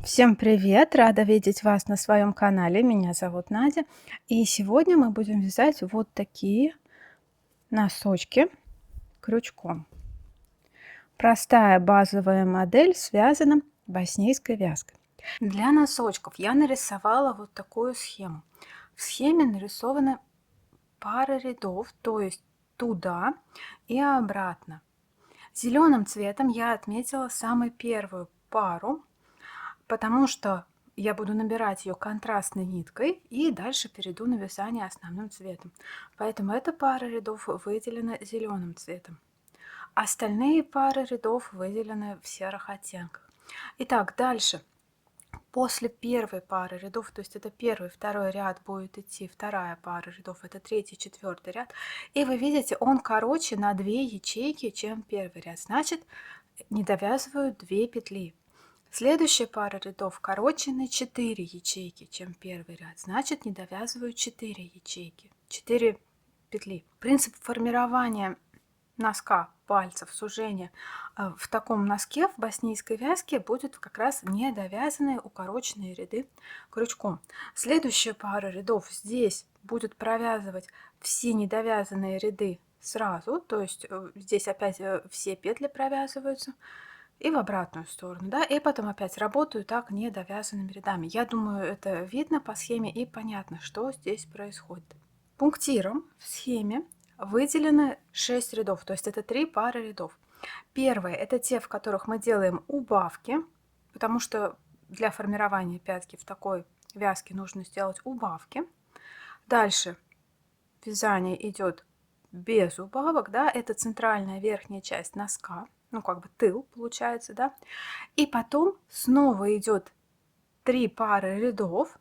Всем привет! Рада видеть вас на своем канале. Меня зовут Надя. И сегодня мы будем вязать вот такие носочки крючком. Простая базовая модель связана боснийской вязкой. Для носочков я нарисовала вот такую схему. В схеме нарисованы пары рядов, то есть туда и обратно. Зеленым цветом я отметила самую первую пару, потому что я буду набирать ее контрастной ниткой и дальше перейду на вязание основным цветом. Поэтому эта пара рядов выделена зеленым цветом. Остальные пары рядов выделены в серых оттенках. Итак, дальше. После первой пары рядов, то есть это первый, второй ряд, будет идти вторая пара рядов, это третий, четвертый ряд. И вы видите, он короче на 2 ячейки, чем первый ряд. Значит, не довязываю 2 петли. Следующая пара рядов короче на 4 ячейки, чем первый ряд. Значит, не довязываю 4 ячейки, 4 петли. Принцип формирования носка пальцев, сужения в таком носке в боснийской вязке будет как раз недовязанные укороченные ряды крючком. Следующая пара рядов здесь будет провязывать все недовязанные ряды сразу, то есть здесь опять все петли провязываются. И в обратную сторону, да, и потом опять работаю так недовязанными рядами. Я думаю, это видно по схеме и понятно, что здесь происходит. Пунктиром в схеме выделены 6 рядов, то есть это 3 пары рядов. Первые — это те, в которых мы делаем убавки, потому что для формирования пятки в такой вязке нужно сделать убавки. Дальше вязание идет без убавок, да, это центральная верхняя часть носка, ну как бы тыл получается, да. И потом снова идет 3 пары рядов,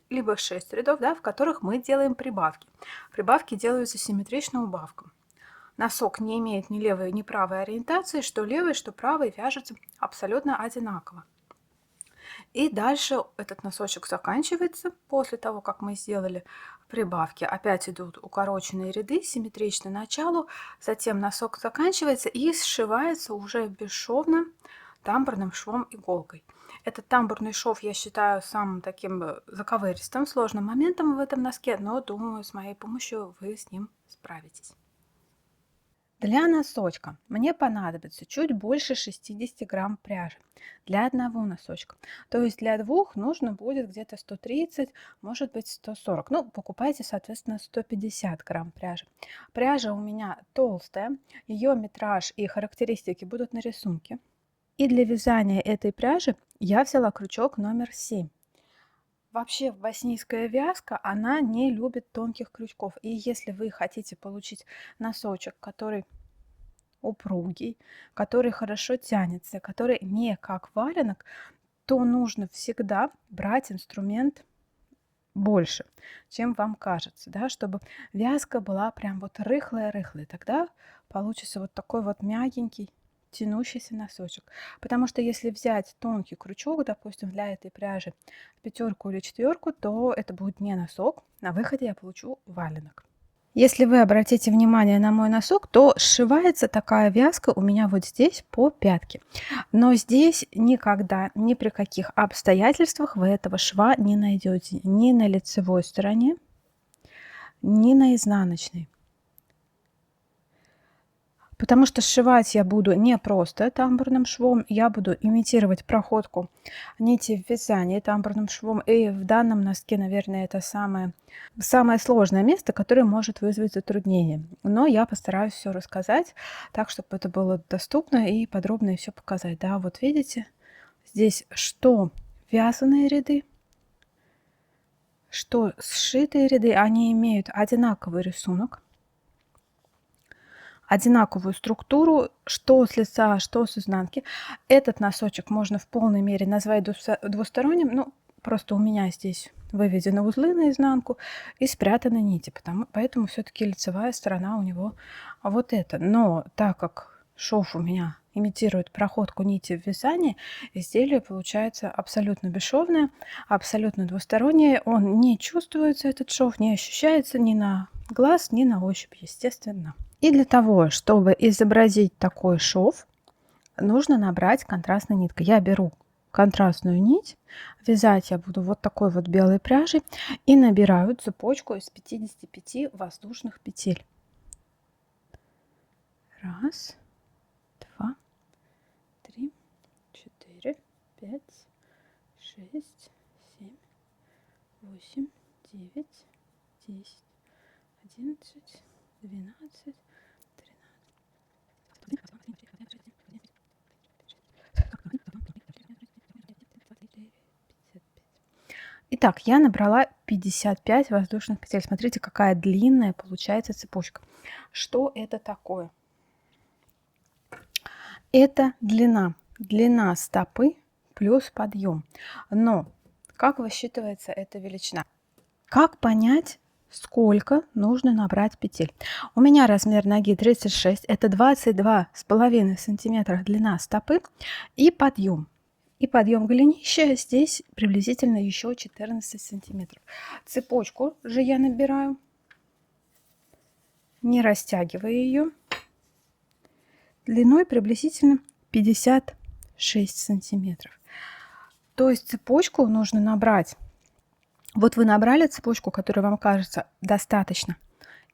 либо 6 рядов, да, в которых мы делаем прибавки. Прибавки делаются симметрично убавкам. Носок не имеет ни левой, ни правой ориентации, что левый, что правый вяжется абсолютно одинаково. И дальше этот носочек заканчивается после того, как мы сделали прибавки. Опять идут укороченные ряды симметрично началу, затем носок заканчивается и сшивается уже бесшовно тамбурным швом иголкой. Этот тамбурный шов я считаю самым таким заковыристым, сложным моментом в этом носке, но думаю, с моей помощью вы с ним справитесь. Для носочка мне понадобится чуть больше 60 грамм пряжи для одного носочка. То есть для двух нужно будет где-то 130, может быть 140. Ну, покупайте, соответственно, 150 грамм пряжи. Пряжа у меня толстая, ее метраж и характеристики будут на рисунке. И для вязания этой пряжи я взяла крючок номер 7. Вообще боснийская вязка, она не любит тонких крючков. И если вы хотите получить носочек, который упругий, который хорошо тянется, который не как валенок, то нужно всегда брать инструмент больше, чем вам кажется, да, чтобы вязка была прям вот рыхлая-рыхлая. Тогда получится вот такой вот мягенький, тянущийся носочек. Потому что если взять тонкий крючок, допустим, для этой пряжи 5 или 4, то это будет не носок. На выходе я получу валенок. Если вы обратите внимание на мой носок, то сшивается такая вязка у меня вот здесь по пятке. Но здесь никогда, ни при каких обстоятельствах вы этого шва не найдете ни на лицевой стороне, ни на изнаночной. Потому что сшивать я буду не просто тамбурным швом, я буду имитировать проходку нити в вязании тамбурным швом. И в данном носке, наверное, это самое сложное место, которое может вызвать затруднение. Но я постараюсь все рассказать так, чтобы это было доступно и подробно и все показать. Да, вот видите, здесь что вязаные ряды, что сшитые ряды, они имеют одинаковый рисунок, одинаковую структуру, что с лица, что с изнанки. Этот носочек можно в полной мере назвать двусторонним. Ну, просто у меня здесь выведены узлы на изнанку и спрятаны нити, поэтому все-таки лицевая сторона у него вот эта. Но так как шов у меня имитирует проходку нити в вязании, изделие получается абсолютно бесшовное, абсолютно двустороннее. Он не чувствуется, этот шов, не ощущается ни на глаз, ни на ощупь, естественно. И для того, чтобы изобразить такой шов, нужно набрать контрастной ниткой. Я беру контрастную нить. Вязать я буду вот такой вот белой пряжей и набираю цепочку из 55 воздушных петель. Раз, два, три, 4, 5, 6, 7, 8, 9, 10, 11, 12, 13. Итак, я набрала 55 воздушных петель. Смотрите, какая длинная получается цепочка. Что это такое? Это длина стопы плюс подъем. Но как высчитывается эта величина? Как понять, сколько нужно набрать петель? У меня размер ноги 36, это 22,5 сантиметра длина стопы и подъем. И подъем голенища здесь приблизительно еще 14 сантиметров. Цепочку же я набираю, не растягивая ее, длиной приблизительно 56 сантиметров. То есть цепочку нужно набрать. Вот вы набрали цепочку, которая вам кажется достаточно,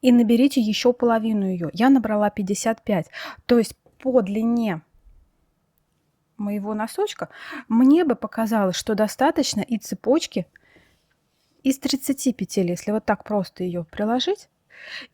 и наберите еще половину ее. Я набрала 55. То есть по длине моего носочка мне бы показалось, что достаточно и цепочки из 30 петель, если вот так просто ее приложить.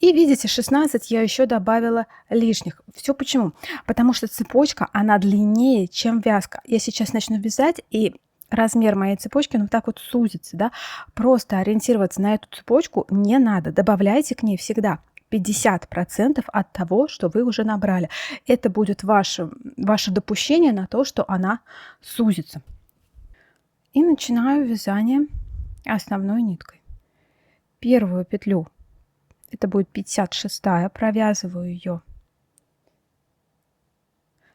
И видите, 16 я еще добавила лишних. Все почему? Потому что цепочка, она длиннее, чем вязка. Я сейчас начну вязать, и размер моей цепочки, он вот так вот сузится, да. Просто ориентироваться на эту цепочку не надо. Добавляйте к ней всегда 50% от того, что вы уже набрали. Это будет ваше допущение на то, что она сузится. И начинаю вязание основной ниткой. Первую петлю, это будет 56-я, провязываю ее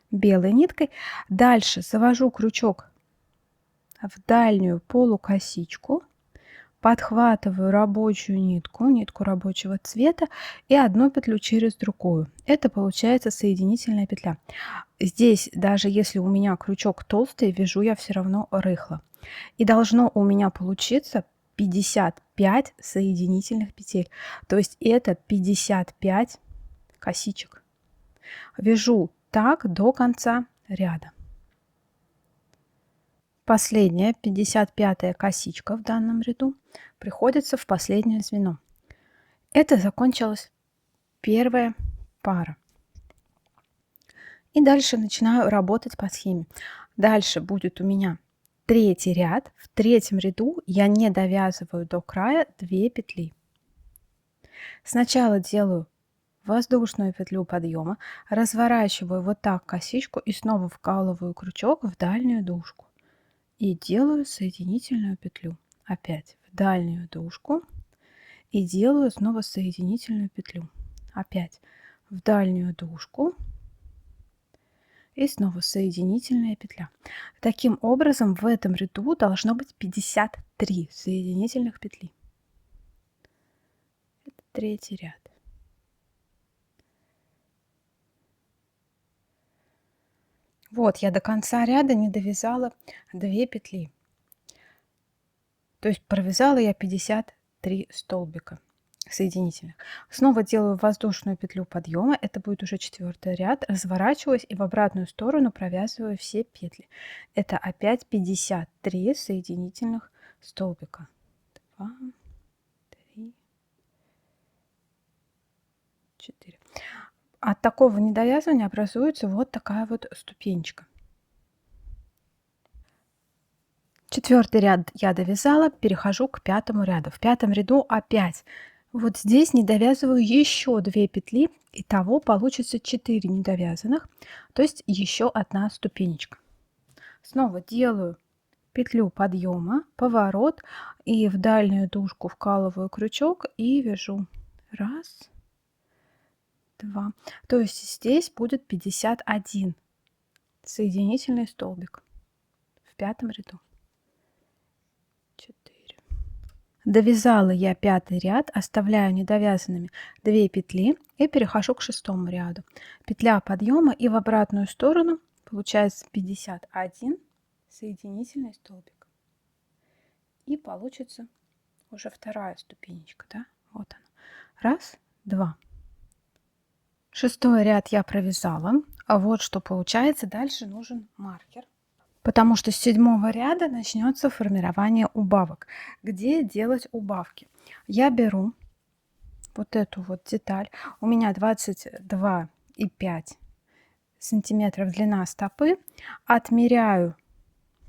белой ниткой. Дальше завожу крючок в дальнюю полукосичку, подхватываю рабочую нитку рабочего цвета и одну петлю через другую. Это получается соединительная петля. Здесь, даже если у меня крючок толстый, вяжу я все равно рыхло. И должно у меня получиться 55 соединительных петель. То есть это 55 косичек. Вяжу так до конца ряда. Последняя, 55-я косичка в данном ряду, приходится в последнее звено. Это закончилась первая пара. И дальше начинаю работать по схеме. Дальше будет у меня третий ряд. В третьем ряду я не довязываю до края 2 петли. Сначала делаю воздушную петлю подъема, разворачиваю вот так косичку и снова вкалываю крючок в дальнюю дужку. И делаю соединительную петлю. Опять в дальнюю дужку. И делаю снова соединительную петлю. Опять в дальнюю дужку. И снова соединительная петля. Таким образом, в этом ряду должно быть 53 соединительных петли. Это третий ряд. Вот, я до конца ряда не довязала 2 петли. То есть провязала я 53 столбика соединительных. Снова делаю воздушную петлю подъема. Это будет уже 4-й ряд. Разворачиваюсь и в обратную сторону провязываю все петли. Это опять 53 соединительных столбика. 2, 3, 4. От такого недовязывания образуется вот такая вот ступенечка. 4-й ряд я довязала, перехожу к 5-му ряду. В 5-м ряду опять вот здесь не довязываю еще 2 петли, итого получится 4 недовязанных, то есть еще одна ступенечка. Снова делаю петлю подъема, поворот и в дальнюю дужку вкалываю крючок и вяжу. Раз, два. То есть здесь будет 51 соединительный столбик в 5-м ряду. 4. Довязала я 5-й ряд, оставляю недовязанными 2 петли и перехожу к 6-му ряду. Петля подъема и в обратную сторону получается 51 соединительный столбик. И получится уже вторая ступенечка, да? Вот она. Раз, два. 6-й ряд я провязала. А вот что получается. Дальше нужен маркер. Потому что с 7-го ряда начнется формирование убавок. Где делать убавки? Я беру вот эту вот деталь. У меня 22,5 сантиметров длина стопы. Отмеряю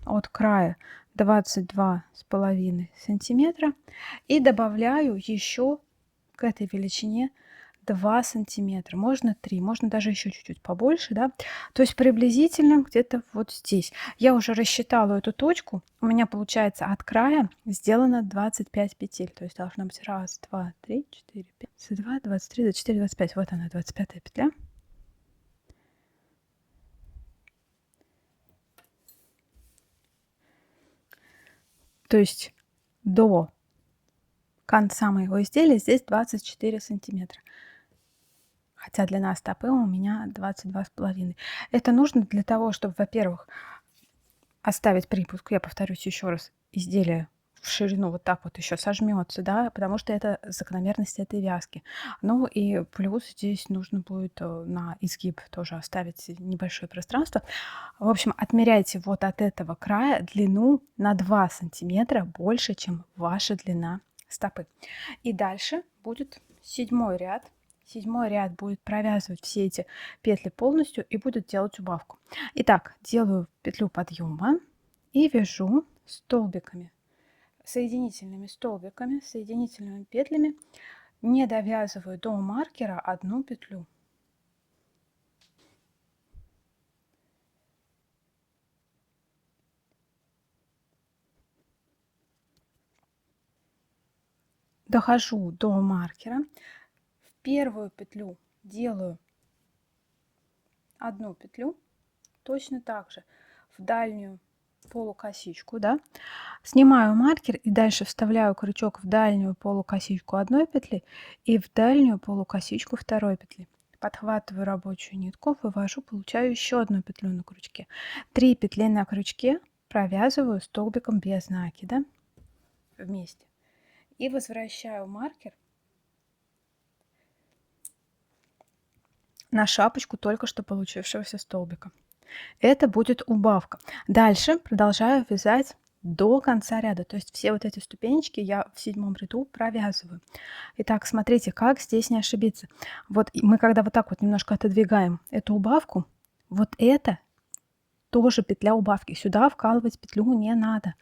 от края 22,5 сантиметра и добавляю еще к этой величине 2 сантиметра, можно 3, можно даже еще чуть-чуть побольше, да, то есть приблизительно где-то вот здесь. Я уже рассчитала эту точку, у меня получается от края сделано 25 петель, то есть должно быть 1, 2, 3, 4, 5, 22, 23, 24, 25, вот она, 25 петля. То есть до конца моего изделия здесь 24 сантиметра. Хотя длина стопы у меня 22,5. Это нужно для того, чтобы, во-первых, оставить припуск. Я повторюсь еще раз, изделие в ширину вот так вот еще сожмется, да, потому что это закономерность этой вязки. Ну и плюс здесь нужно будет на изгиб тоже оставить небольшое пространство. В общем, отмеряйте вот от этого края длину на 2 сантиметра больше, чем ваша длина стопы. И дальше будет 7-й ряд. 7-й ряд будет провязывать все эти петли полностью и будет делать убавку. Итак, делаю петлю подъема и вяжу столбиками, соединительными столбиками, соединительными петлями, не довязываю до маркера одну петлю. Дохожу до маркера, в первую петлю делаю одну петлю, точно так же в дальнюю полукосичку, да, снимаю маркер и дальше вставляю крючок в дальнюю полукосичку одной петли и в дальнюю полукосичку второй петли. Подхватываю рабочую нитку, вывожу, получаю еще одну петлю на крючке. 3 петли на крючке провязываю столбиком без накида вместе и возвращаю маркер на шапочку только что получившегося столбика. Это будет убавка. Дальше продолжаю вязать до конца ряда. То есть все вот эти ступенечки я в 7-м ряду провязываю. Итак, смотрите, как здесь не ошибиться. Вот мы когда вот так вот немножко отодвигаем эту убавку, вот это тоже петля убавки. Сюда вкалывать петлю не надо,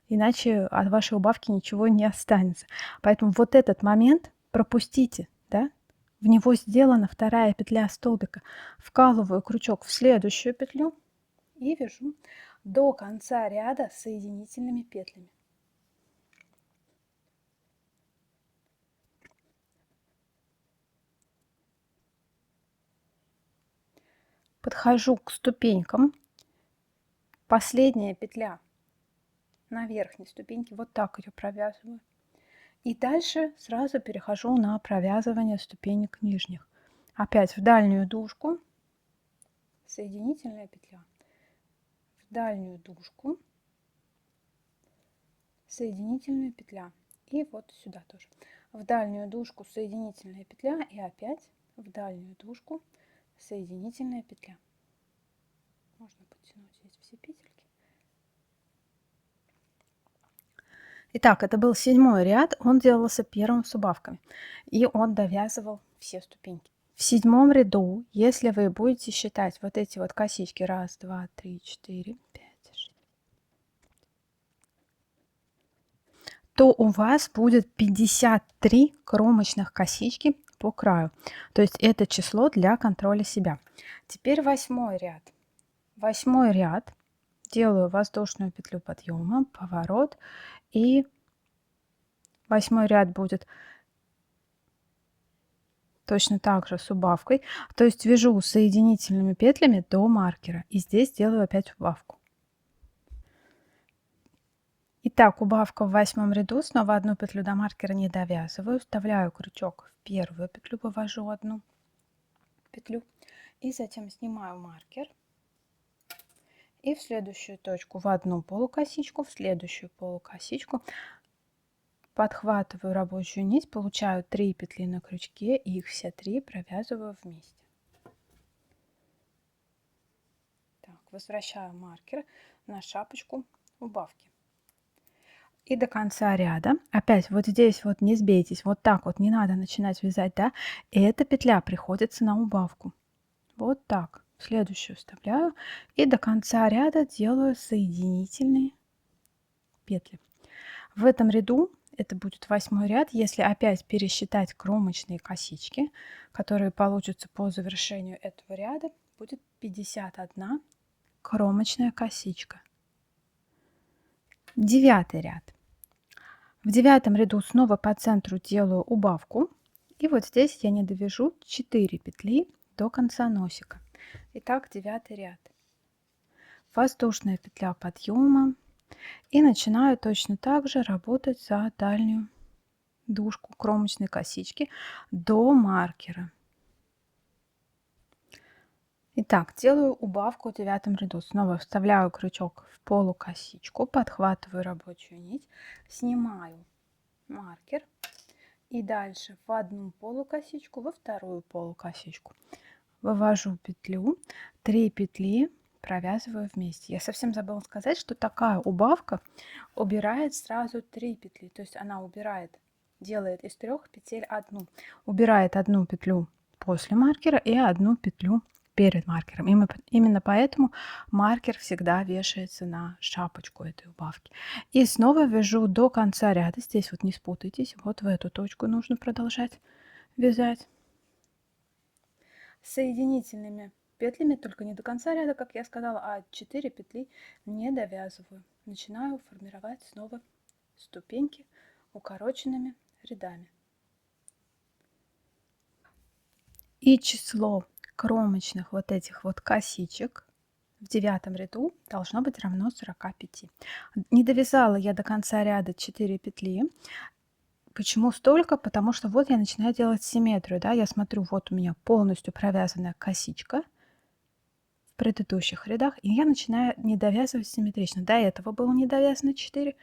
иначе от вашей убавки ничего не останется. Поэтому вот этот момент пропустите, да? В него сделана вторая петля столбика. Вкалываю крючок в следующую петлю и вяжу до конца ряда соединительными петлями. Подхожу к ступенькам. Последняя петля на верхней ступеньке, вот так ее провязываю. И дальше сразу перехожу на провязывание ступенек нижних. Опять в дальнюю дужку, соединительная петля, в дальнюю дужку, соединительная петля. И вот сюда тоже. В дальнюю дужку соединительная петля и опять в дальнюю дужку соединительная петля. Можно потянуть здесь все петельки. Итак, это был 7-й ряд, он делался первым с убавками, и он довязывал все ступеньки. В 7-м ряду, если вы будете считать вот эти вот косички, 1, 2, 3, 4, 5, 6, то у вас будет 53 кромочных косички по краю. То есть это число для контроля себя. Теперь 8-й ряд. 8-й ряд делаю воздушную петлю подъема, поворот, и 8-й ряд будет точно так же с убавкой. То есть вяжу соединительными петлями до маркера. И здесь делаю опять убавку. Итак, убавка в 8-м ряду. Снова одну петлю до маркера не довязываю. Вставляю крючок в первую петлю, вывожу одну петлю. И затем снимаю маркер. И в следующую точку в одну полукосичку, в следующую полукосичку подхватываю рабочую нить, получаю 3 петли на крючке и их все 3 провязываю вместе. Так, возвращаю маркер на шапочку убавки. И до конца ряда опять вот здесь вот не сбейтесь, вот так вот не надо начинать вязать, да, и эта петля приходится на убавку. Вот так. Следующую вставляю и до конца ряда делаю соединительные петли. В этом ряду, это будет 8 ряд, если опять пересчитать кромочные косички, которые получатся по завершению этого ряда, будет 51 кромочная косичка. 9 ряд. В 9 ряду снова по центру делаю убавку. И вот здесь я не довяжу 4 петли до конца носика. Итак, 9 ряд. Воздушная петля подъема. И начинаю точно так же работать за дальнюю дужку кромочной косички до маркера. Итак, делаю убавку в 9 ряду. Снова вставляю крючок в полукосичку, подхватываю рабочую нить, снимаю маркер и дальше в одну полукосичку, во вторую полукосичку. Вывожу петлю, 3 петли провязываю вместе. Я совсем забыла сказать, что такая убавка убирает сразу 3 петли. То есть она убирает, делает из 3 петель одну. Убирает одну петлю после маркера и одну петлю перед маркером. Именно поэтому маркер всегда вешается на шапочку этой убавки. И снова вяжу до конца ряда. Здесь вот не спутайтесь. Вот в эту точку нужно продолжать вязать соединительными петлями, только не до конца ряда, как я сказала, а 4 петли не довязываю. Начинаю формировать снова ступеньки укороченными рядами. И число кромочных вот этих вот косичек в 9 ряду должно быть равно 45. Не довязала я до конца ряда 4 петли. Почему столько? Потому что вот я начинаю делать симметрию, да, я смотрю, вот у меня полностью провязанная косичка в предыдущих рядах, и я начинаю не довязывать симметрично. До этого было не довязано 4,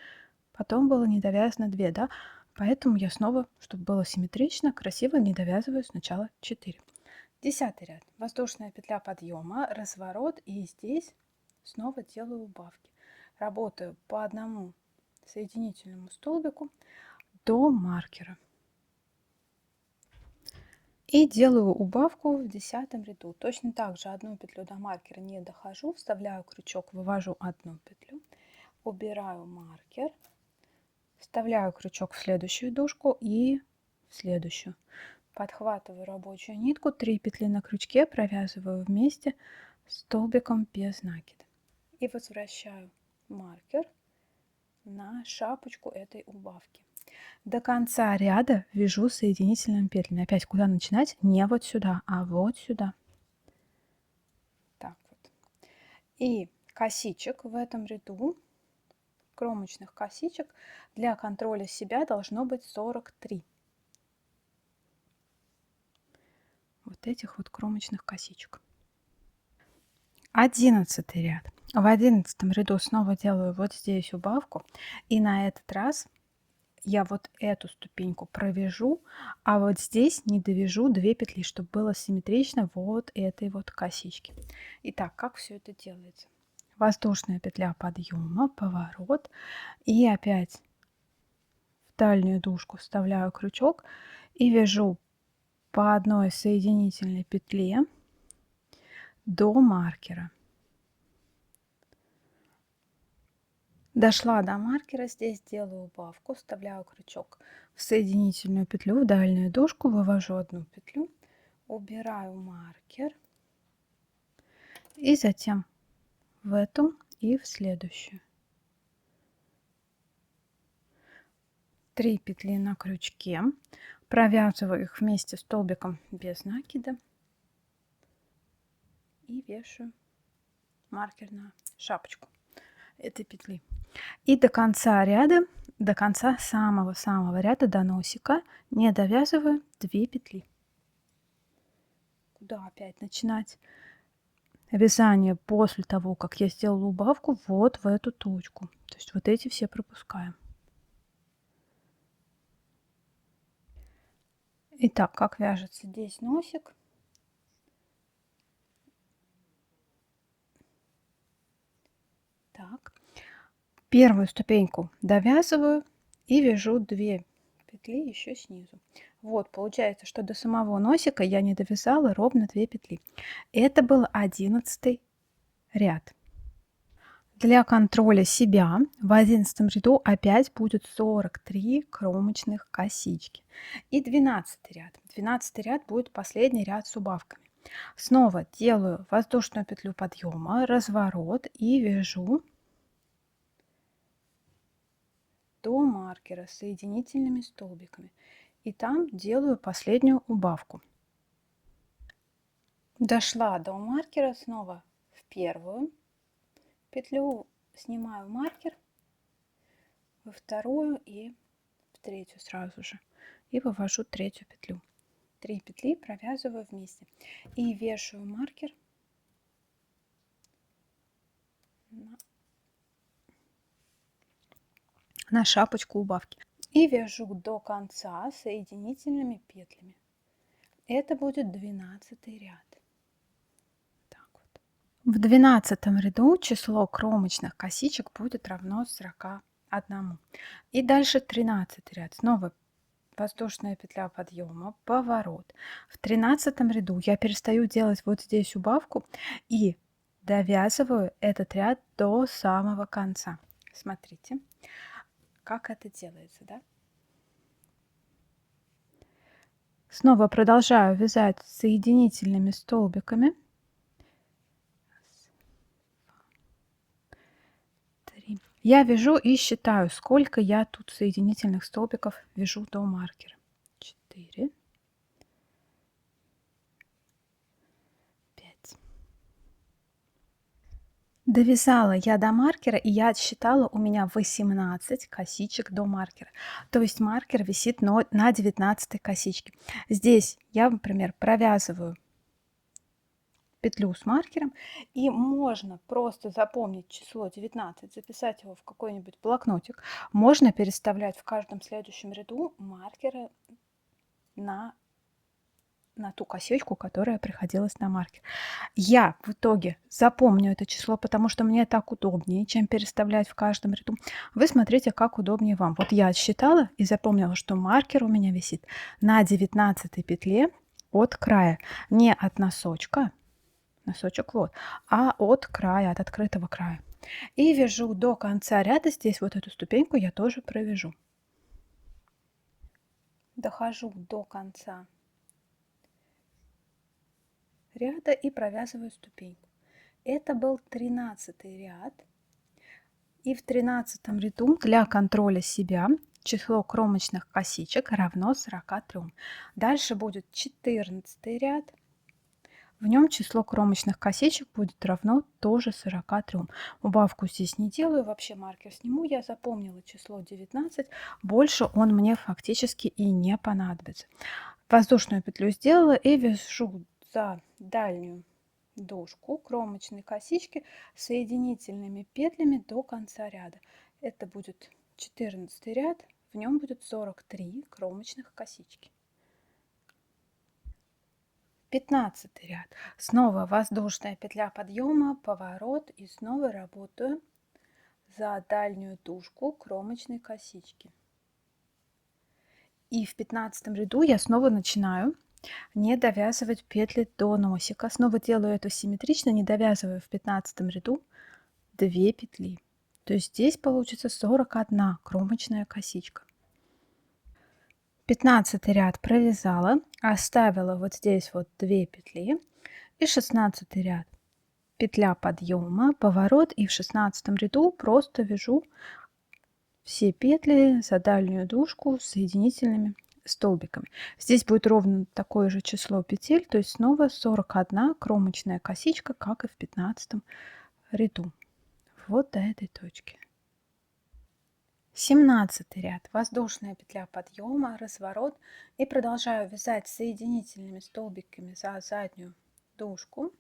потом было не довязано 2, да, поэтому я снова, чтобы было симметрично, красиво не довязываю сначала 4. 10 ряд. Воздушная петля подъема, разворот, и здесь снова делаю убавки. Работаю по одному соединительному столбику до маркера. И делаю убавку в 10 ряду. Точно так же одну петлю до маркера не дохожу, вставляю крючок, вывожу одну петлю, убираю маркер, вставляю крючок в следующую дужку и в следующую. Подхватываю рабочую нитку, 3 петли на крючке, провязываю вместе столбиком без накида. И возвращаю маркер на шапочку этой убавки. До конца ряда вяжу соединительными петлями. Опять куда начинать? Не вот сюда, а вот сюда. Так вот. И косичек в этом ряду, кромочных косичек, для контроля себя должно быть 43. Вот этих вот кромочных косичек. 11 ряд. В 11 ряду снова делаю вот здесь убавку. И на этот раз я вот эту ступеньку провяжу, а вот здесь не довяжу 2 петли, чтобы было симметрично вот этой вот косички. Итак, как все это делается? Воздушная петля подъема, поворот, и опять в дальнюю дужку вставляю крючок и вяжу по одной соединительной петле до маркера. Дошла до маркера, здесь делаю убавку, вставляю крючок в соединительную петлю, в дальнюю дужку, вывожу одну петлю, убираю маркер и затем в эту и в следующую. 3 петли на крючке, провязываю их вместе столбиком без накида и вешаю маркер на шапочку этой петли. И до конца ряда, до конца самого-самого ряда, до носика, не довязываю 2 петли. Куда опять начинать? вязание после того, как я сделала убавку вот в эту точку. То есть вот эти все пропускаем. Итак, как вяжется здесь носик. Так. Первую ступеньку довязываю и вяжу 2 петли еще снизу. Вот, получается, что до самого носика я не довязала ровно 2 петли. Это был 11 ряд. Для контроля себя в 11 ряду опять будет 43 кромочных косички. И 12 ряд. 12 ряд будет последний ряд с убавками. Снова делаю воздушную петлю подъема, разворот и вяжу до маркера соединительными столбиками. И там делаю последнюю убавку. Дошла до маркера, снова в первую петлю снимаю маркер, во вторую и в третью сразу же. И вывожу третью петлю. 3 петли провязываю вместе. И вешаю маркер на шапочку убавки. И вяжу до конца соединительными петлями. Это будет 12 ряд. Так вот. В 12 ряду число кромочных косичек будет равно 41. И дальше 13 ряд. Снова воздушная петля подъема, поворот. В 13 ряду я перестаю делать вот здесь убавку и довязываю этот ряд до самого конца. Смотрите, как это делается, да? Снова продолжаю вязать соединительными столбиками. 3. Я вяжу и считаю, сколько я тут соединительных столбиков вяжу до маркера. 4, 5. Довязала я до маркера, и я отсчитала, у меня 18 косичек до маркера. То есть маркер висит на 19 косичке. Здесь я, например, провязываю петлю с маркером, и можно просто запомнить число 19, записать его в какой-нибудь блокнотик. Можно переставлять в каждом следующем ряду маркеры на ту косичку, которая приходилась на маркер. Я в итоге запомню это число, потому что мне так удобнее, чем переставлять в каждом ряду. Вы смотрите, как удобнее вам. Вот я отсчитала и запомнила, что маркер у меня висит на 19 петле от края, не от носочка, носочек вот, а от края, от открытого края. И вяжу до конца ряда. Здесь вот эту ступеньку я тоже провяжу. Дохожу до конца ряда и провязываю ступеньку. Это был 13 ряд. И в 13 ряду для контроля себя число кромочных косичек равно 43. Дальше будет 14 ряд. В нем число кромочных косичек будет равно тоже 43. Убавку здесь не делаю, вообще маркер сниму. Я запомнила число 19. Больше он мне фактически и не понадобится. Воздушную петлю сделала и вяжу за дальнюю дужку кромочной косички соединительными петлями до конца ряда. Это будет 14 ряд, в нем будет 43 кромочных косички. 15 ряд. Снова воздушная петля подъема, поворот, и снова работаю за дальнюю дужку кромочной косички. И в 15 ряду я снова начинаю не довязывать петли до носика. Снова делаю это симметрично, не довязываю в 15 ряду 2 петли. То есть здесь получится 41 кромочная косичка. 15 ряд провязала, оставила вот здесь вот 2 петли, и 16 ряд петля подъема, поворот, и в 16 ряду просто вяжу все петли за дальнюю дужку с соединительными столбиками. Здесь будет ровно такое же число петель, то есть снова 41 кромочная косичка, как и в 15 ряду. Вот до этой точки. 17 ряд. Воздушная петля подъема, разворот, и продолжаю вязать соединительными столбиками за заднюю дужку.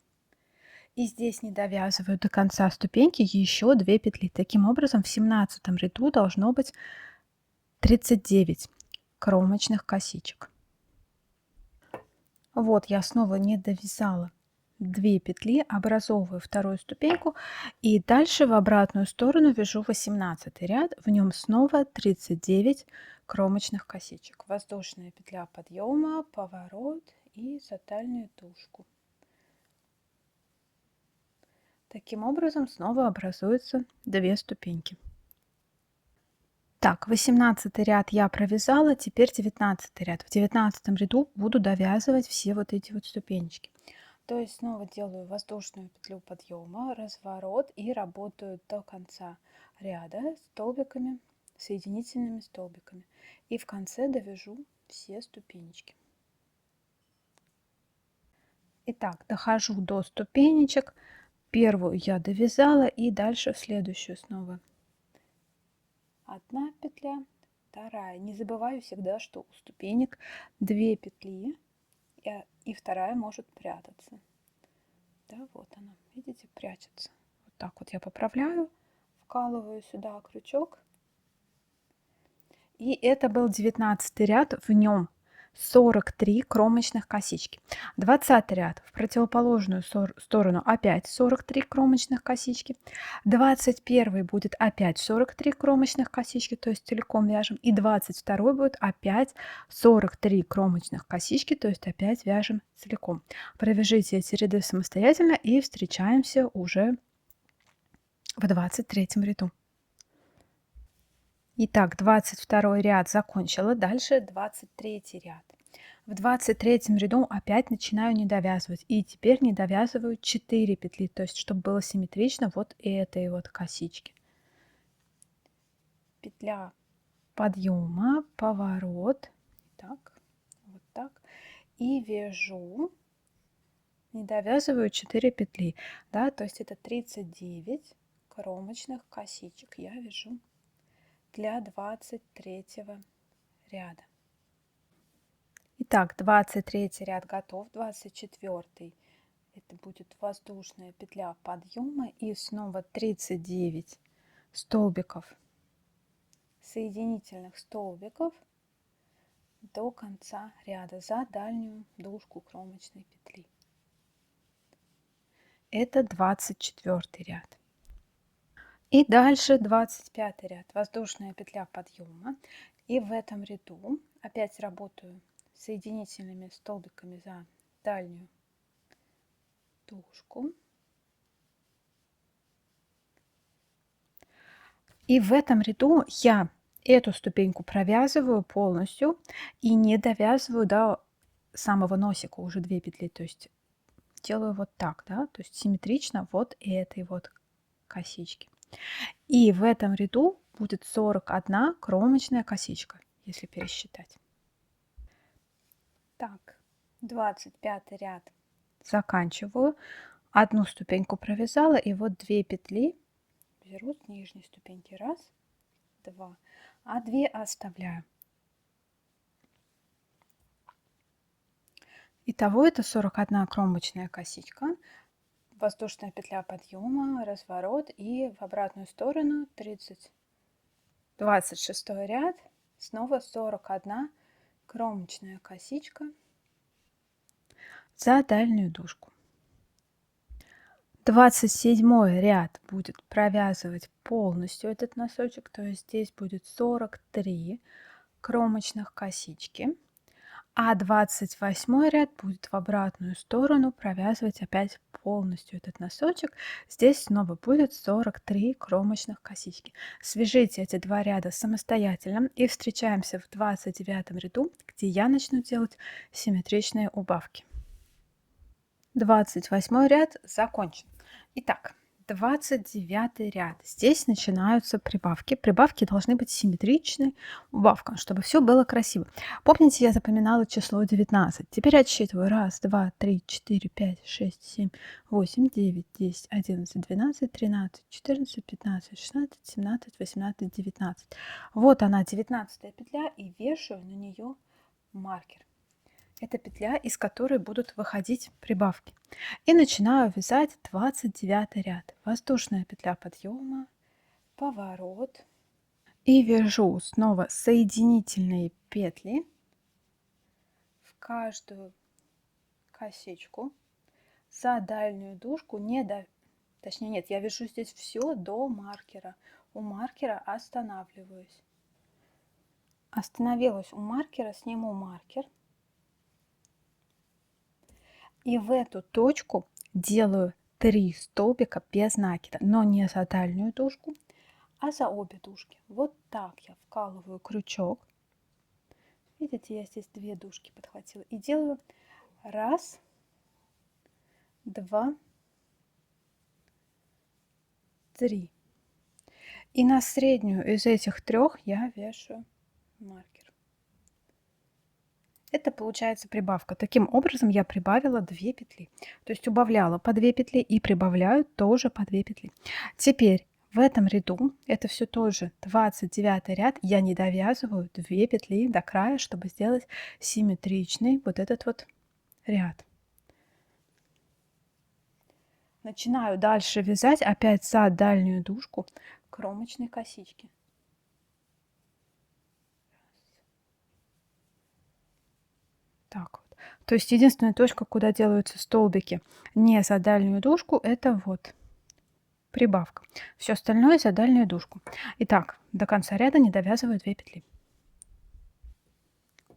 И здесь не довязываю до конца ступеньки еще 2 петли. Таким образом, в 17 ряду должно быть 39 кромочных косичек. Вот я снова не довязала 2 петли, образовываю вторую ступеньку и дальше в обратную сторону вяжу 18 ряд, в нем снова 39 кромочных косичек. Воздушная петля подъема, поворот и за дальнюю тушку. Таким образом снова образуется 2 ступеньки. Так, 18 ряд я провязала, теперь 19 ряд. В 19 ряду буду довязывать все вот эти вот ступенечки. То есть снова делаю воздушную петлю подъема, разворот и работаю до конца ряда столбиками, соединительными столбиками. И в конце довяжу все ступенечки. Итак, дохожу до ступенечек. Первую я довязала и дальше в следующую снова. Одна петля, вторая. Не забываю всегда, что у ступенек 2 петли и вторая может прятаться. Да, вот она, видите, прячется. Вот так вот я поправляю, вкалываю сюда крючок. И это был 19 ряд, в нем 43 кромочных косички. 20 ряд, в противоположную сторону опять 43 кромочных косички. 21 будет опять 43 кромочных косички, то есть целиком вяжем. И 22 будет опять 43 кромочных косички, то есть опять вяжем целиком. Провяжите эти ряды самостоятельно и встречаемся уже в 23 ряду. Итак, 22 ряд закончила, дальше 23 ряд. В 23 ряду опять начинаю не довязывать, и теперь не довязываю 4 петли, то есть чтобы было симметрично вот этой вот косички. Петля подъема, поворот, так, вот так, и вяжу, не довязываю 4 петли, да, то есть это 39 кромочных косичек я вяжу для 23 ряда. Итак, 23 ряд готов, 24 это будет воздушная петля подъема и снова 39 столбиков, соединительных столбиков до конца ряда за дальнюю дужку кромочной петли. Это 24 ряд. И дальше 25 ряд, воздушная петля подъема. И в этом ряду опять работаю соединительными столбиками за дальнюю дужку. И в этом ряду я эту ступеньку провязываю полностью и не довязываю до самого носика уже 2 петли, то есть делаю вот так, да, то есть симметрично вот этой вот косички. И в этом ряду будет 41 кромочная косичка, если пересчитать. Так, 25 ряд заканчиваю, одну ступеньку провязала и вот 2 петли беру с нижней ступеньки, раз, два, а 2 оставляю. Итого это 41 кромочная косичка, воздушная петля подъема, разворот и в обратную сторону 26 ряд, снова 41 кромочная косичка за дальнюю дужку. 27 ряд будет провязывать полностью этот носочек, то есть здесь будет 43 кромочных косички, а 28 ряд будет в обратную сторону провязывать опять полностью этот носочек. Здесь снова будет 43 кромочных косички. Свяжите эти два ряда самостоятельно и встречаемся в 29 ряду, где я начну делать симметричные убавки. 28 ряд закончен. Итак, 29 ряд. Здесь начинаются прибавки. Прибавки должны быть симметричны убавкам, чтобы все было красиво. Помните, я запоминала число 19. Теперь отсчитываю. 1, 2, 3, 4, 5, 6, 7, 8, 9, 10, 11, 12, 13, 14, 15, 16, 17, 18, 19. Вот она, 19 петля, и вешаю на нее маркер. Это петля, из которой будут выходить прибавки. И начинаю вязать 29 ряд. Воздушная петля подъема, поворот. И вяжу снова соединительные петли в каждую косичку за дальнюю дужку, точнее нет, я вяжу здесь все до маркера. У маркера останавливаюсь. Остановилась у маркера, сниму маркер. И в эту точку делаю 3 столбика без накида, но не за дальнюю дужку, а за обе дужки. Вот так я вкалываю крючок. Видите, я здесь 2 дужки подхватила. И делаю 1, 2, 3. И на среднюю из этих 3 я вешаю маркер. Это получается прибавка. Таким образом я прибавила 2 петли. То есть убавляла по 2 петли и прибавляю тоже по 2 петли. Теперь в этом ряду, это все тоже 29 ряд, я не довязываю 2 петли до края, чтобы сделать симметричный вот этот вот ряд. Начинаю дальше вязать опять за дальнюю дужку кромочной косички. Так вот. То есть единственная точка, куда делаются столбики не за дальнюю дужку, это вот прибавка. Все остальное за дальнюю дужку. Итак, до конца ряда не довязываю 2 петли.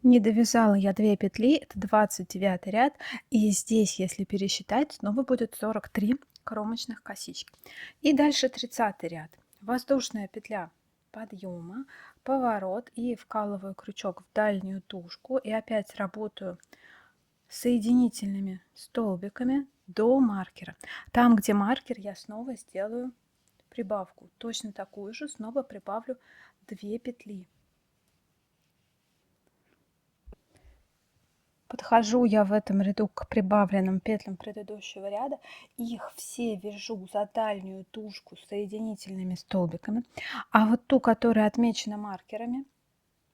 Не довязала я 2 петли, это 29 ряд, и здесь, если пересчитать, снова будет 43 кромочных косички. И дальше 30 ряд. Воздушная петля подъема, поворот, и вкалываю крючок в дальнюю дужку, и опять работаю соединительными столбиками до маркера. Там, где маркер, я снова сделаю прибавку. Точно такую же снова прибавлю 2 петли. Подхожу я в этом ряду к прибавленным петлям предыдущего ряда. Их все вяжу за дальнюю дужку соединительными столбиками. А вот ту, которая отмечена маркерами,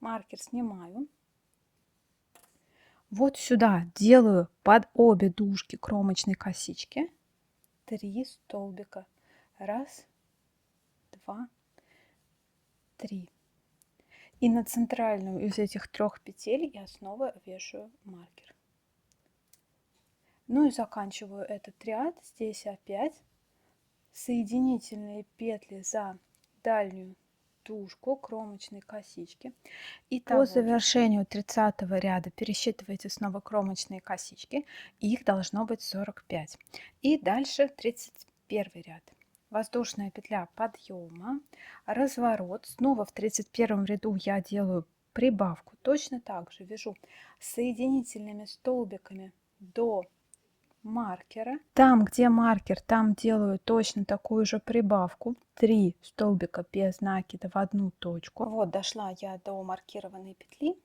маркер снимаю. Вот сюда делаю под обе дужки кромочной косички 3 столбика. 1, 2, 3. И на центральную из этих 3 петель я снова вешаю маркер. Ну и заканчиваю этот ряд. Здесь опять соединительные петли за дальнюю дужку кромочной косички. И по завершению 30 ряда пересчитывайте снова кромочные косички. Их должно быть 45. И дальше 31 ряд. Воздушная петля подъема, разворот. Снова в 31 ряду я делаю прибавку. Точно так же вяжу соединительными столбиками до маркера. Там, где маркер, там делаю точно такую же прибавку. 3 столбика без накида в одну точку. Вот дошла я до маркированной петли.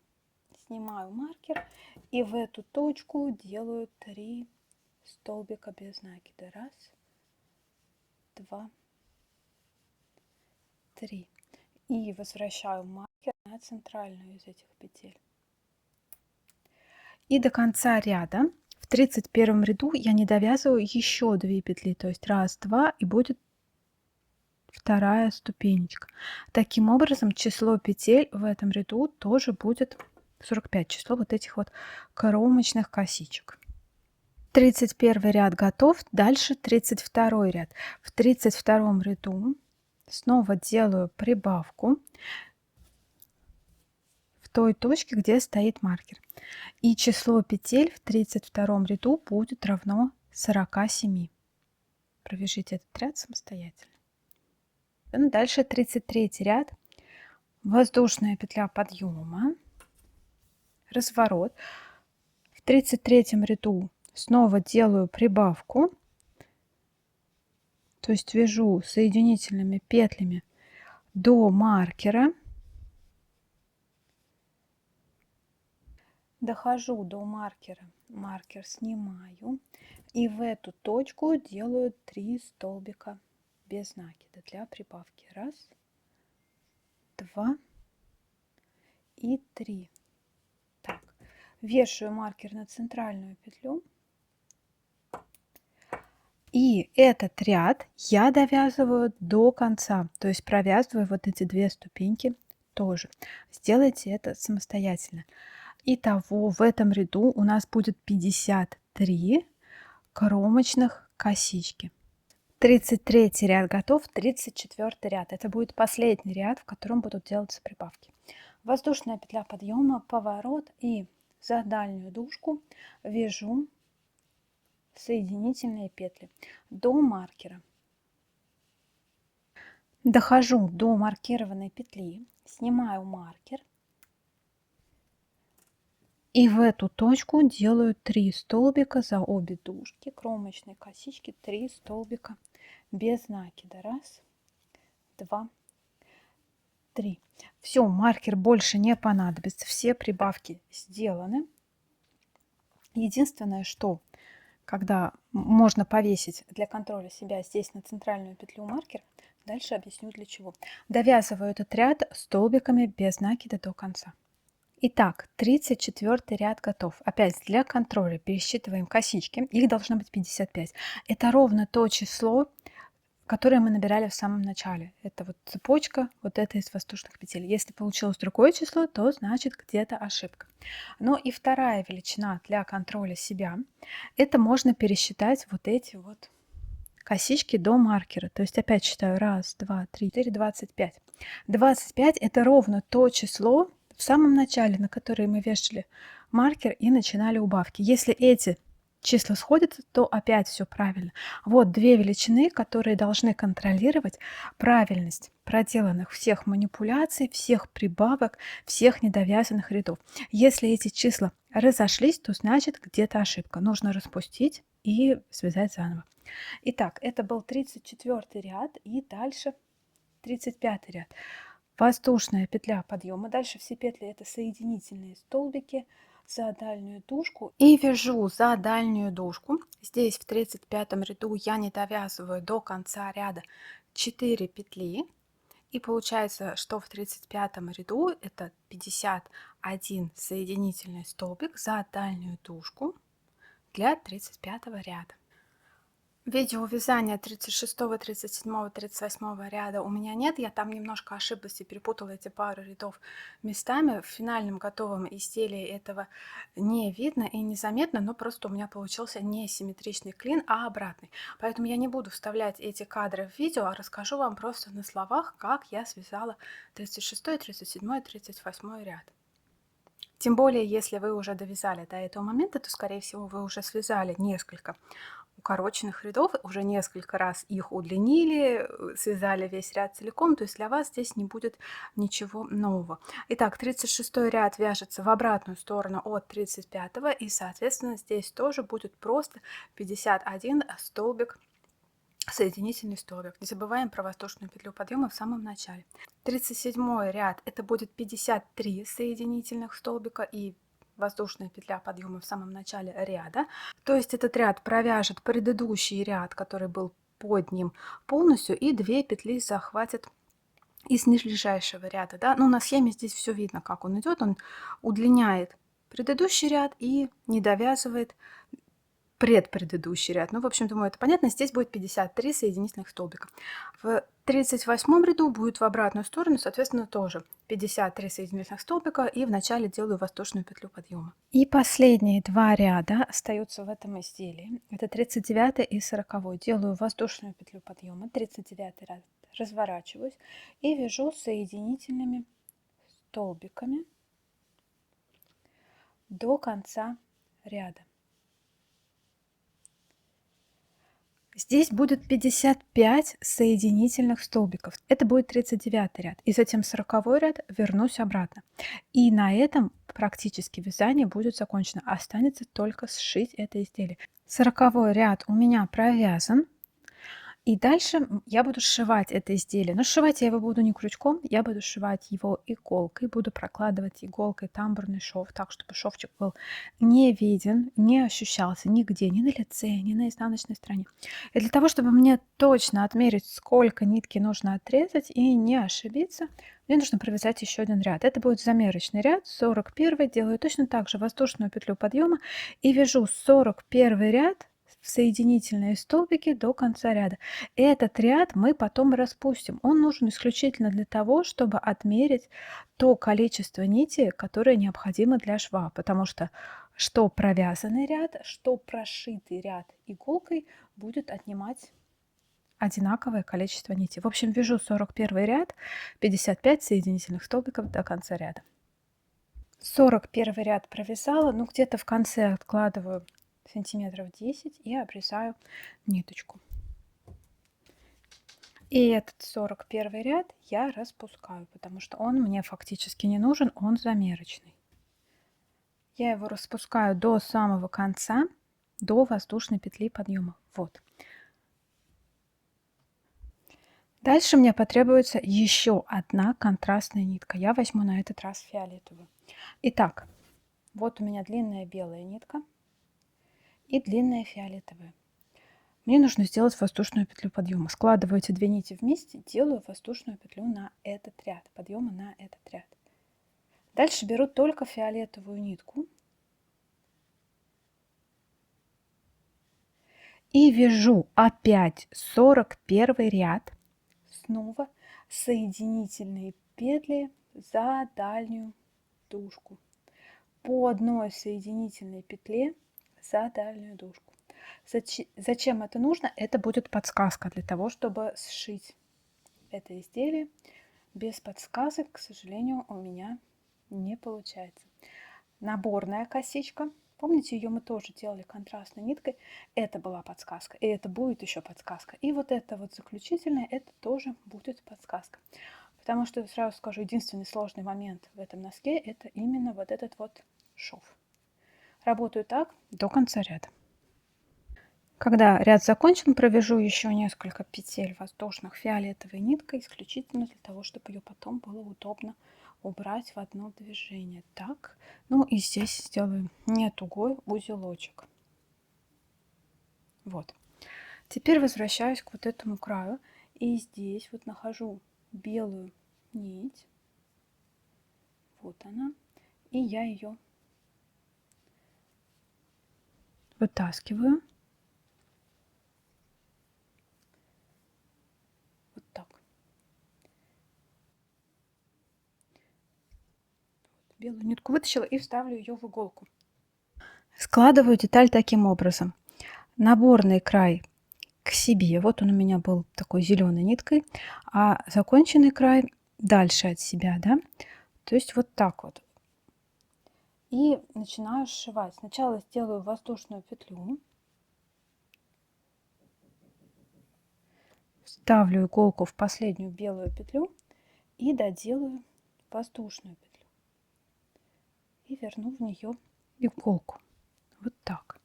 Снимаю маркер и в эту точку делаю 3 столбика без накида. 1, 2, 3. И возвращаю маркер на центральную из этих петель. И до конца ряда в 31 ряду я не довязываю еще 2 петли, то есть 1, 2, и будет вторая ступенечка. Таким образом, число петель в этом ряду тоже будет 45, число вот этих вот кромочных косичек. 31 ряд готов, дальше 32 ряд. В 32 ряду снова делаю прибавку в той точке, где стоит маркер. И число петель в 32 ряду будет равно 47. Провяжите этот ряд самостоятельно. Дальше 33 ряд. Воздушная петля подъема, разворот. В 33 ряду снова делаю прибавку, то есть вяжу соединительными петлями до маркера. Дохожу до маркера, маркер снимаю и в эту точку делаю 3 столбика без накида для прибавки. 1, 2 и 3. Так, вешаю маркер на центральную петлю. И этот ряд я довязываю до конца, то есть провязываю вот эти 2 ступеньки тоже. Сделайте это самостоятельно. Итого в этом ряду у нас будет 53 кромочных косички. 33 ряд готов, 34 ряд. Это будет последний ряд, в котором будут делаться прибавки. Воздушная петля подъема, поворот, и за дальнюю дужку вяжу соединительные петли до маркера. Дохожу до маркированной петли, снимаю маркер и в эту точку делаю 3 столбика за обе дужки кромочной косички, 3 столбика без накида. 1, 2, 3. Все, маркер больше не понадобится, все прибавки сделаны. Единственное, что когда можно повесить для контроля себя здесь на центральную петлю маркер, дальше объясню для чего. Довязываю этот ряд столбиками без накида до конца. Итак, 34 ряд готов. Опять для контроля пересчитываем косички, их должно быть 55. Это ровно то число, которое мы набирали в самом начале. Это вот цепочка вот этой из воздушных петель. Если получилось другое число, то значит где-то ошибка. Но и вторая величина для контроля себя, это можно пересчитать вот эти вот косички до маркера. То есть опять считаю 1, 2, 3, 4, 25. 25 это ровно то число в самом начале, на которое мы вешали маркер и начинали убавки. Если эти числа сходятся, то опять все правильно. Вот две величины, которые должны контролировать правильность проделанных всех манипуляций, всех прибавок, всех недовязанных рядов. Если эти числа разошлись, то значит где-то ошибка. Нужно распустить и связать заново. Итак, это был 34 ряд и дальше 35 ряд. Воздушная петля подъема. Дальше все петли это соединительные столбики за дальнюю дужку и вяжу за дальнюю дужку. Здесь в 35 ряду я не довязываю до конца ряда 4 петли. И получается, что в 35 ряду это 51 соединительный столбик за дальнюю дужку для 35 ряда. Видео вязания 36, 37, 38 ряда у меня нет. Я там немножко ошиблась и перепутала эти пары рядов местами. В финальном готовом изделии этого не видно и незаметно, но просто у меня получился не симметричный клин, а обратный. Поэтому я не буду вставлять эти кадры в видео, а расскажу вам просто на словах, как я связала 36, 37, 38 ряд. Тем более, если вы уже довязали до этого момента, то, скорее всего, вы уже связали несколько укороченных рядов, уже несколько раз их удлинили, связали весь ряд целиком, то есть для вас здесь не будет ничего нового. Итак, 36 ряд вяжется в обратную сторону от 35 и, соответственно, здесь тоже будет просто 51 столбик, соединительный столбик. Не забываем про воздушную петлю подъема в самом начале. 37 ряд это будет 53 соединительных столбика и воздушная петля подъема в самом начале ряда. То есть этот ряд провяжет предыдущий ряд, который был под ним полностью, и 2 петли захватит из нижайшего ряда. Да? Но на схеме здесь все видно, как он идет. Он удлиняет предыдущий ряд и не довязывает предыдущий ряд. Ну, в общем, думаю, это понятно. Здесь будет 53 соединительных столбика. В 38 ряду будет в обратную сторону, соответственно, тоже 53 соединительных столбика. И в начале делаю воздушную петлю подъема. И последние два ряда остаются в этом изделии. Это 39 и 40. Делаю воздушную петлю подъема. 39 ряд разворачиваюсь и вяжу соединительными столбиками до конца ряда. Здесь будет 55 соединительных столбиков. Это будет 39 ряд. И затем 40 ряд вернусь обратно. И на этом практически вязание будет закончено. Останется только сшить это изделие. 40 ряд у меня провязан. И дальше я буду сшивать это изделие. Но сшивать я его буду не крючком, я буду сшивать его иголкой. Буду прокладывать иголкой тамбурный шов, так, чтобы шовчик был не виден, не ощущался нигде, ни на лице, ни на изнаночной стороне. И для того, чтобы мне точно отмерить, сколько нитки нужно отрезать и не ошибиться, мне нужно провязать еще один ряд. Это будет замерочный ряд, 41. Делаю точно так же воздушную петлю подъема и вяжу 41 ряд в соединительные столбики до конца ряда. Этот ряд мы потом распустим. Он нужен исключительно для того, чтобы отмерить то количество нити, которое необходимо для шва, потому что провязанный ряд, что прошитый ряд иголкой будет отнимать одинаковое количество нити. В общем, вяжу 41 ряд, 55 соединительных столбиков до конца ряда. 41 ряд провязала, ну где-то в конце откладываю сантиметров 10 и обрезаю ниточку. И этот 41 ряд я распускаю, потому что он мне фактически не нужен, он замерочный. Я его распускаю до самого конца, до воздушной петли подъема. Вот. Дальше мне потребуется еще одна контрастная нитка. Я возьму на этот раз фиолетовую. Итак, вот у меня длинная белая нитка и длинная фиолетовая. Мне нужно сделать воздушную петлю подъема. Складываю эти две нити вместе, делаю воздушную петлю на этот ряд, подъема на этот ряд. Дальше беру только фиолетовую нитку и вяжу опять 41 ряд, снова соединительные петли за дальнюю дужку. По одной соединительной петле за дальнюю дужку. Зачем это нужно? Это будет подсказка для того, чтобы сшить это изделие. Без подсказок, к сожалению, у меня не получается. Наборная косичка. Помните, ее мы тоже делали контрастной ниткой. Это была подсказка. И это будет еще подсказка. И вот это вот заключительное, это тоже будет подсказка. Потому что, сразу скажу, единственный сложный момент в этом носке, это именно вот этот вот шов. Работаю так до конца ряда. Когда ряд закончен, провяжу еще несколько петель воздушных фиолетовой ниткой, исключительно для того, чтобы ее потом было удобно убрать в одно движение. Так, ну и здесь сделаю не тугой узелочек. Вот. Теперь возвращаюсь к вот этому краю. И здесь вот нахожу белую нить. Вот она. И я ее вытаскиваю. Вот так. Белую нитку вытащила и вставлю ее в иголку. Складываю деталь таким образом. Наборный край к себе, вот он у меня был такой зеленой ниткой, а законченный край дальше от себя, да, то есть вот так вот. И начинаю сшивать. Сначала сделаю воздушную петлю, вставлю иголку в последнюю белую петлю и доделаю воздушную петлю. И верну в нее иголку. Вот так.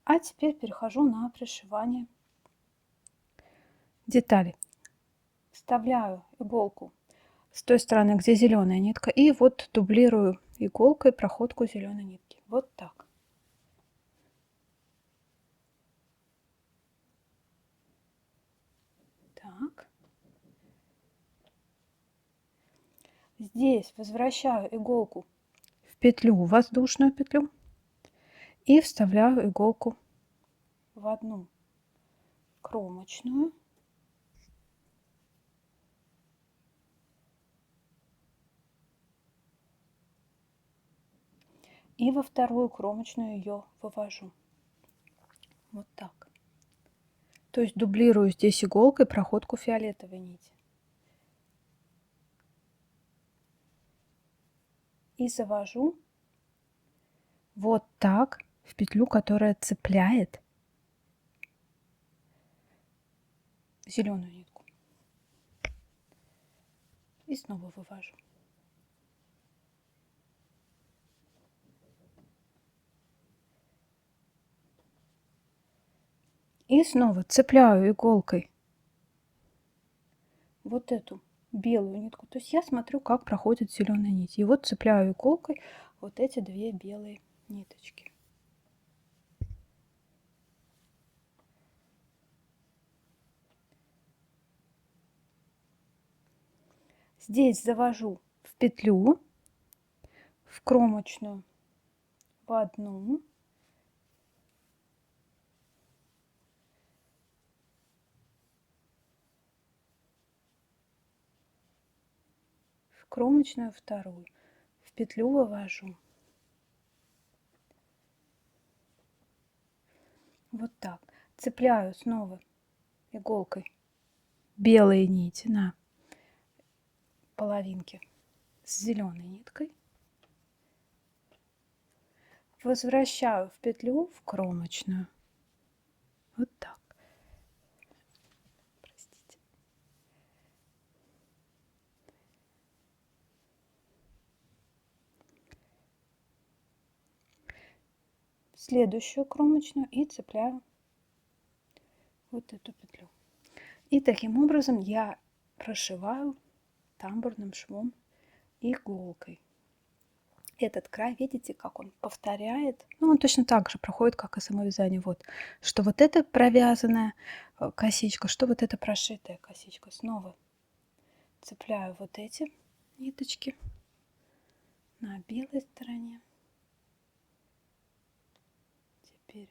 А теперь перехожу на пришивание деталей. Вставляю иголку с той стороны, где зеленая нитка, и вот дублирую иголкой проходку зеленой нитки. Вот так. Так. Здесь возвращаю иголку в петлю, воздушную петлю, и вставляю иголку в одну кромочную. И во вторую кромочную ее вывожу. Вот так. То есть дублирую здесь иголкой проходку фиолетовой нити. И завожу вот так в петлю, которая цепляет зеленую нитку. И снова вывожу. И снова цепляю иголкой вот эту белую нитку. То есть я смотрю, как проходит зеленая нить. И вот цепляю иголкой вот эти две белые ниточки. Здесь завожу в петлю, в кромочную, в одну, в кромочную вторую, в петлю вывожу. Вот так. Цепляю снова иголкой белые нити на половинке с зеленой ниткой. Возвращаю в петлю, в кромочную. Вот так. Простите. Следующую кромочную и цепляю вот эту петлю. И таким образом я прошиваю тамбурным швом иголкой. Этот край, видите, как он повторяет. Ну, он точно так же проходит, как и само вязание. Вот, что вот это провязанная косичка, что вот это прошитая косичка. Снова цепляю вот эти ниточки на белой стороне. Теперь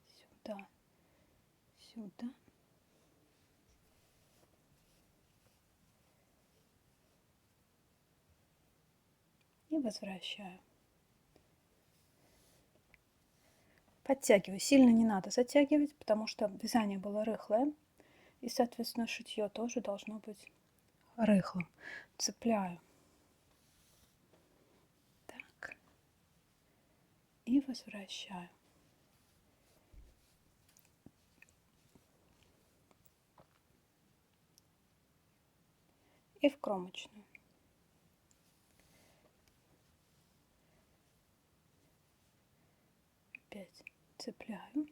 сюда, сюда. И возвращаю. Подтягиваю. Сильно не надо затягивать, потому что вязание было рыхлое. И, соответственно, шитье тоже должно быть рыхлым. Цепляю. Так. И возвращаю. И в кромочную. Опять цепляю.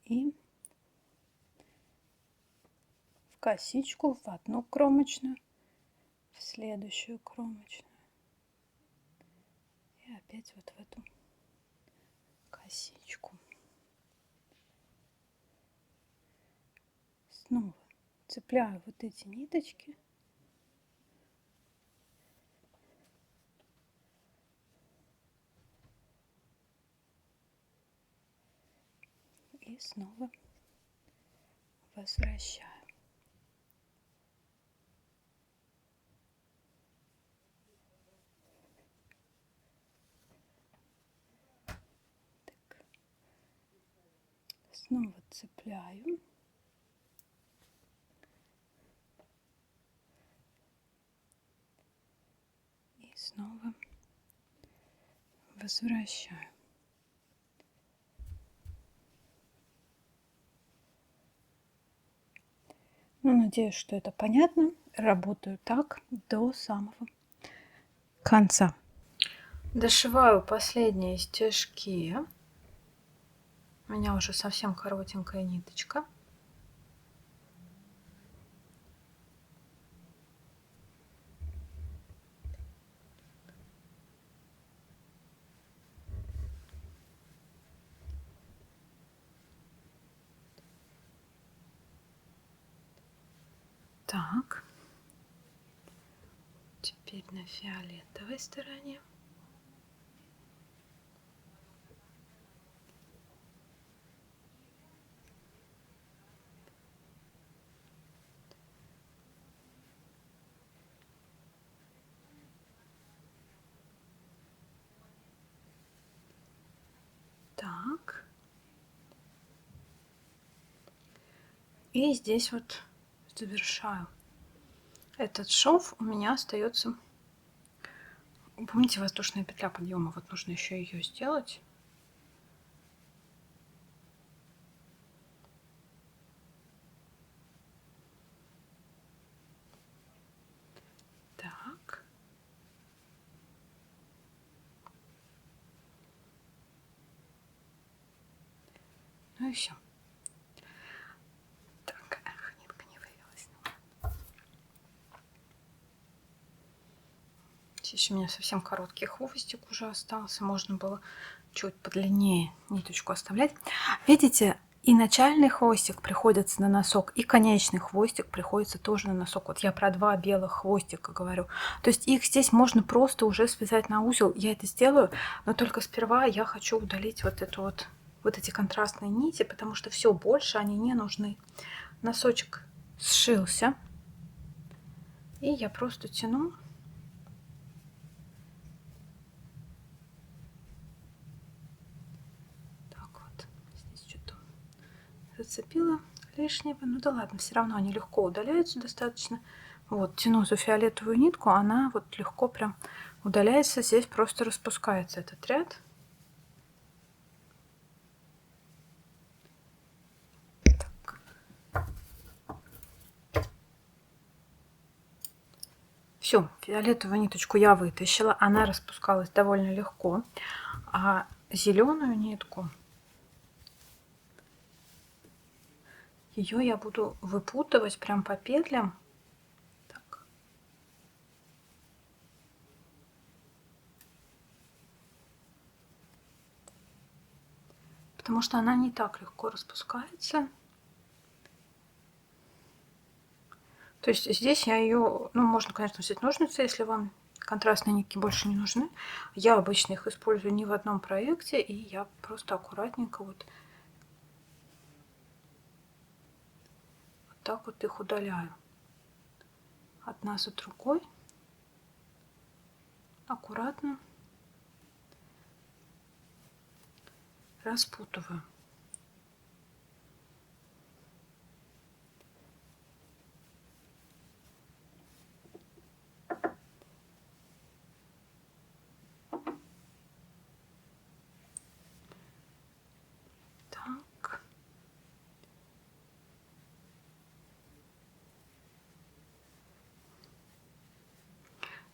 И в косичку, в одну кромочную, в следующую кромочную. И опять вот в эту косичку. Снова цепляю вот эти ниточки. И снова возвращаю. Так. Снова цепляю. И снова возвращаю. Ну, надеюсь, что это понятно. Работаю так до самого конца. Дошиваю последние стежки. У меня уже совсем коротенькая ниточка. Так. Теперь на фиолетовой стороне. Так. И здесь вот завершаю этот шов. У меня остается, помните, воздушная петля подъема. Вот нужно еще ее сделать. Ну и все. Так, эх, нитка не вывелась. Здесь у меня совсем короткий хвостик уже остался. Можно было чуть подлиннее ниточку оставлять. Видите, и начальный хвостик приходится на носок, и конечный хвостик приходится тоже на носок. Вот я про два белых хвостика говорю. То есть их здесь можно просто уже связать на узел. Я это сделаю, но только сперва я хочу удалить вот эти контрастные нити, потому что все, больше они не нужны. Носочек сшился, и я просто тяну. Зацепила лишнего, ну да ладно, все равно они легко удаляются достаточно. Вот, тяну за фиолетовую нитку, она вот легко прям удаляется, здесь просто распускается этот ряд. Все, фиолетовую ниточку я вытащила, она распускалась довольно легко, а зеленую нитку ее я буду выпутывать прям по петлям. Так. Потому что она не так легко распускается. То есть здесь я ее, ну, можно, конечно, взять ножницы, если вам контрастные нитки больше не нужны. Я обычно их использую не в одном проекте, и я просто аккуратненько вот так вот их удаляю. Одна за другой. Аккуратно распутываю. Так.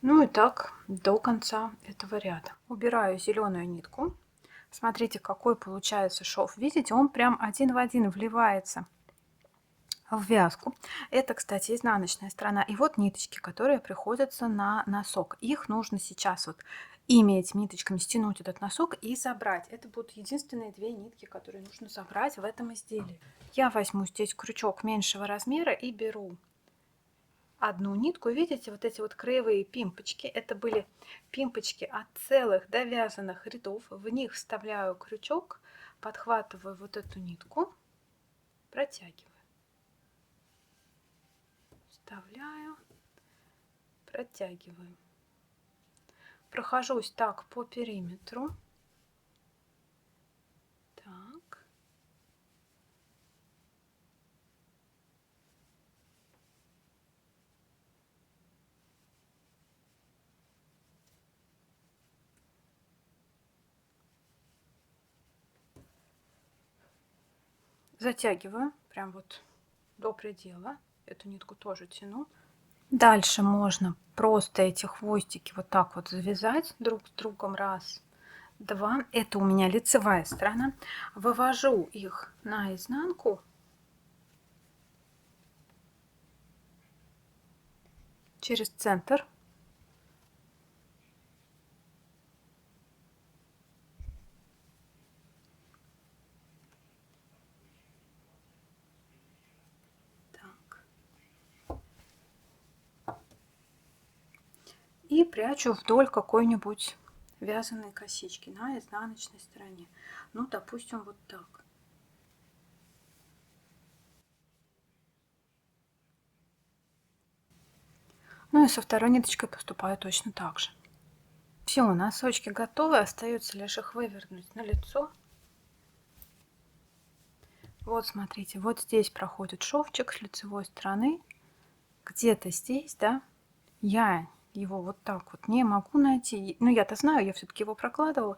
Ну и так до конца этого ряда. Убираю зеленую нитку. Смотрите, какой получается шов. Видите, он прям один в один вливается в вязку. Это, кстати, изнаночная сторона. И вот ниточки, которые приходятся на носок. Их нужно сейчас вот ими, этими ниточками стянуть этот носок и забрать. Это будут единственные две нитки, которые нужно забрать в этом изделии. Я возьму здесь крючок меньшего размера и беру одну нитку. Видите, вот эти вот краевые пимпочки, это были пимпочки от целых довязанных рядов. В них вставляю крючок, подхватываю вот эту нитку, протягиваю. Вставляю, протягиваю. Прохожусь так по периметру. Так. Затягиваю прям вот до предела. Эту нитку тоже тяну. Дальше можно просто эти хвостики вот так вот завязать друг с другом. Раз, два. Это у меня лицевая сторона. Вывожу их наизнанку. Через центр. Так. И прячу вдоль какой-нибудь вязаной косички на изнаночной стороне. Ну, допустим, вот так. Ну и со второй ниточкой поступаю точно так же. Все, носочки готовы, остается лишь их вывернуть на лицо. Вот смотрите, вот здесь проходит шовчик с лицевой стороны, где-то здесь, да, я его вот так вот не могу найти. Ну, я-то знаю, я все-таки его прокладывала,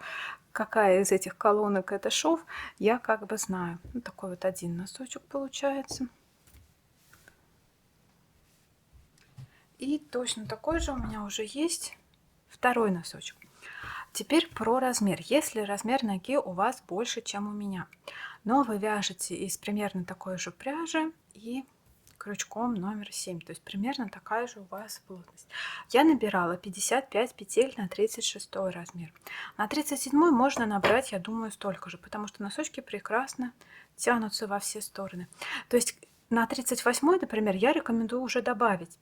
какая из этих колонок это шов, я как бы знаю. Вот такой вот один носочек получается. И точно такой же у меня уже есть второй носочек. Теперь про размер. Если размер ноги у вас больше, чем у меня, но вы вяжете из примерно такой же пряжи и крючком номер 7, то есть примерно такая же у вас плотность. Я набирала 55 петель на 36 размер. На 37 можно набрать, я думаю, столько же, потому что носочки прекрасно тянутся во все стороны. То есть на 38, например, я рекомендую уже добавить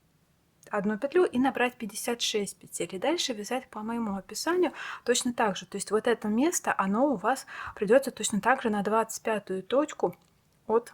одну петлю и набрать 56 петель, и дальше вязать по моему описанию точно так же. То есть вот это место, оно у вас придется точно так же на 25 точку от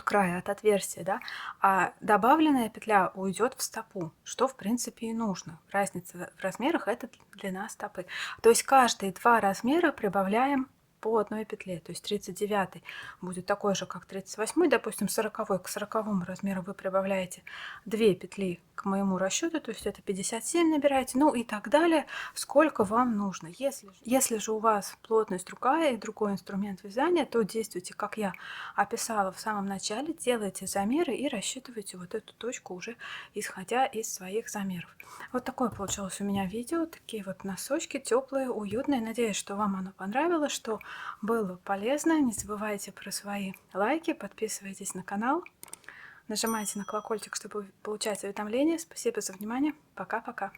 края, от отверстия, да, а добавленная петля уйдет в стопу, что в принципе и нужно. Разница в размерах — это длина стопы. То есть каждые 2 размера прибавляем по одной петле. То есть 39 будет такой же, как 38, допустим, 40 к 40 размеру вы прибавляете 2 петли к моему расчету, то есть это 57 набираете, ну и так далее, сколько вам нужно. Если же у вас плотность другая и другой инструмент вязания, то действуйте, как я описала в самом начале, делайте замеры и рассчитывайте вот эту точку уже исходя из своих замеров. Вот такое получилось у меня видео, такие вот носочки теплые, уютные. Надеюсь, что вам оно понравилось, что было полезно. Не забывайте про свои лайки, подписывайтесь на канал, нажимайте на колокольчик, чтобы получать уведомления. Спасибо за внимание. Пока-пока.